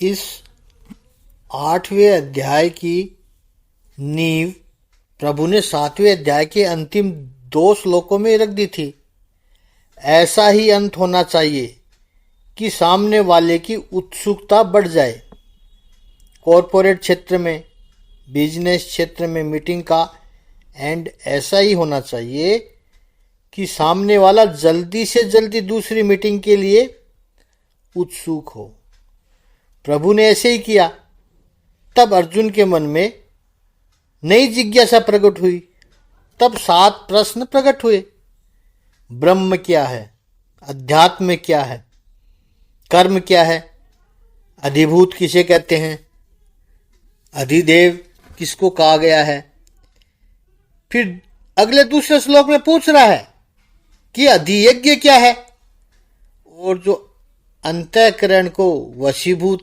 इस 8वें अध्याय की नींव प्रभु ने 7वें अध्याय के अंतिम 2 श्लोकों में रख दी थी। ऐसा ही अंत होना चाहिए कि सामने वाले की उत्सुकता बढ़ जाए। कॉरपोरेट क्षेत्र में, बिजनेस क्षेत्र में मीटिंग का एंड ऐसा ही होना चाहिए कि सामने वाला जल्दी से जल्दी दूसरी मीटिंग के लिए उत्सुक हो। प्रभु ने ऐसे ही किया। तब अर्जुन के मन में नई जिज्ञासा प्रकट हुई। तब 7 प्रश्न प्रकट हुए। ब्रह्म क्या है? अध्यात्म क्या है? कर्म क्या है? अधिभूत किसे कहते हैं? अधिदेव किसको कहा गया है? फिर अगले दूसरे श्लोक में पूछ रहा है कि अधियज्ञ क्या है? और जो अंतःकरण को वशीभूत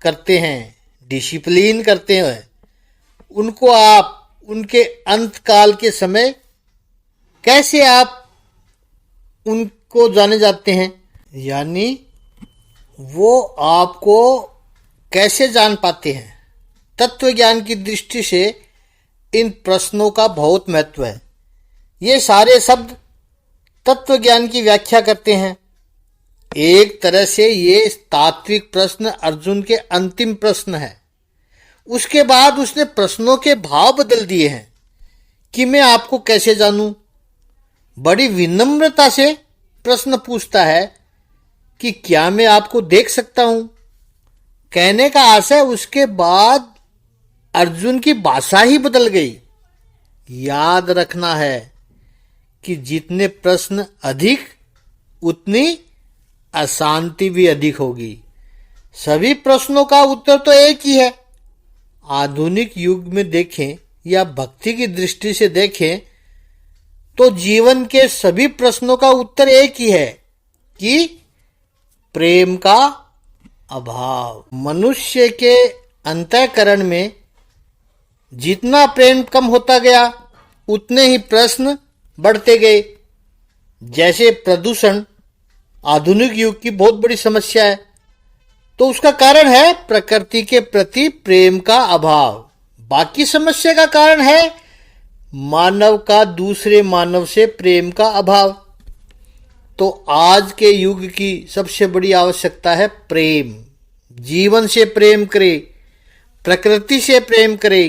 करते हैं, डिसिप्लिन करते हैं, उनको आप उनके अंत काल के समय कैसे आप उनको जाने जाते हैं? यानी वो आपको कैसे जान पाते हैं? तत्व ज्ञान की दृष्टि से इन प्रश्नों का बहुत महत्व है। ये सारे शब्द तत्व ज्ञान की व्याख्या करते हैं। एक तरह से ये तात्विक प्रश्न अर्जुन के अंतिम प्रश्न है। उसके बाद उसने प्रश्नों के भाव बदल दिए हैं कि मैं आपको कैसे जानूं। बड़ी विनम्रता से प्रश्न पूछता है कि क्या मैं आपको देख सकता हूं? कहने का आशय उसके बाद अर्जुन की भाषा ही बदल गई। याद रखना है कि जितने प्रश्न अधिक उतनी अशांति भी अधिक होगी। सभी प्रश्नों का उत्तर तो एक ही है। आधुनिक युग में देखें या भक्ति की दृष्टि से देखें तो जीवन के सभी प्रश्नों का उत्तर एक ही है कि प्रेम का अभाव। मनुष्य के अंतःकरण में जितना प्रेम कम होता गया उतने ही प्रश्न बढ़ते गए। जैसे प्रदूषण आधुनिक युग की बहुत बड़ी समस्या है, तो उसका कारण है प्रकृति के प्रति प्रेम का अभाव। बाकी समस्या का कारण है मानव का दूसरे मानव से प्रेम का अभाव। तो आज के युग की सबसे बड़ी आवश्यकता है प्रेम। जीवन से प्रेम करे, प्रकृति से प्रेम करे,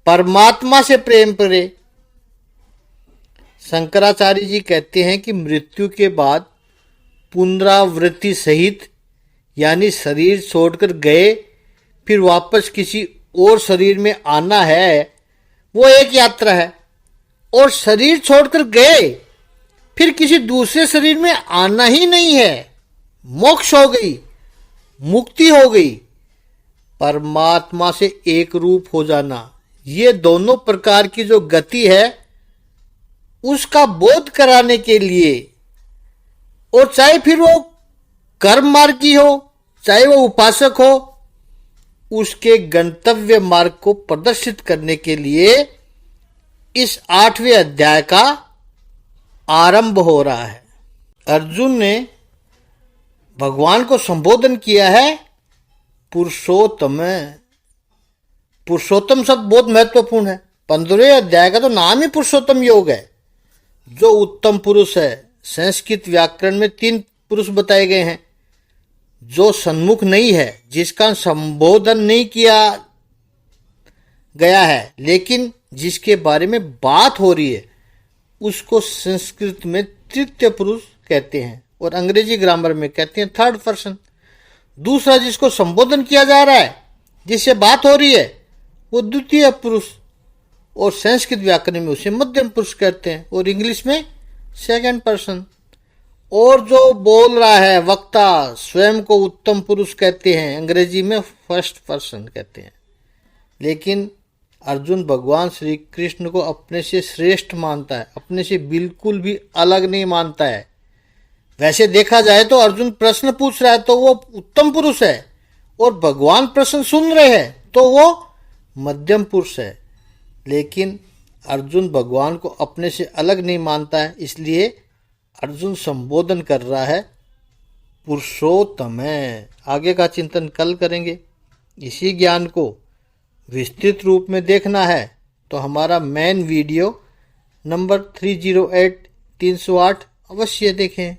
परमात्मा से प्रेम करे। शंकराचार्य जी कहते हैं कि मृत्यु के बाद पुनरावृत्ति सहित, यानी शरीर छोड़कर गए फिर वापस किसी और शरीर में आना है, वो एक यात्रा है। और शरीर छोड़कर गए फिर किसी दूसरे शरीर में आना ही नहीं है। मोक्ष हो गई, मुक्ति हो गई, परमात्मा से एक रूप हो जाना। ये दोनों प्रकार की जो गति है उसका बोध कराने के लिए, और चाहे फिर वो कर्म मार्गी हो चाहे वो उपासक हो, उसके गंतव्य मार्ग को प्रदर्शित करने के लिए इस 8वें अध्याय का आरंभ हो रहा है। अर्जुन ने भगवान को संबोधन किया है पुरुषोत्तम। पुरुषोत्तम शब्द बहुत महत्वपूर्ण है। 15वें अध्याय का तो नाम ही पुरुषोत्तम योग है। जो उत्तम पुरुष है, संस्कृत व्याकरण में 3 पुरुष बताए गए हैं। जो सन्मुख नहीं है, जिसका संबोधन नहीं किया गया है, लेकिन जिसके बारे में बात हो रही है, उसको संस्कृत में तृतीय पुरुष कहते हैं और अंग्रेजी ग्रामर में कहते हैं थर्ड पर्सन। दूसरा जिसको संबोधन किया जा रहा है, जिससे बात हो रही है, वो द्वितीय पुरुष, और संस्कृत व्याकरण में उसे मध्यम पुरुष कहते हैं और इंग्लिश में सेकंड पर्सन। और जो बोल रहा है वक्ता, स्वयं को उत्तम पुरुष कहते हैं, अंग्रेजी में फर्स्ट पर्सन कहते हैं। लेकिन अर्जुन भगवान श्री कृष्ण को अपने से श्रेष्ठ मानता है, अपने से बिल्कुल भी अलग नहीं मानता है। वैसे देखा जाए तो अर्जुन प्रश्न पूछ रहा है तो वो उत्तम पुरुष है, और भगवान प्रश्न सुन रहे हैं तो वो मध्यम पुरुष है। लेकिन अर्जुन भगवान को अपने से अलग नहीं मानता है, इसलिए अर्जुन संबोधन कर रहा है पुरुषोत्तम है। आगे का चिंतन कल करेंगे। इसी ज्ञान को विस्तृत रूप में देखना है तो हमारा मेन वीडियो नंबर 308 अवश्य देखें।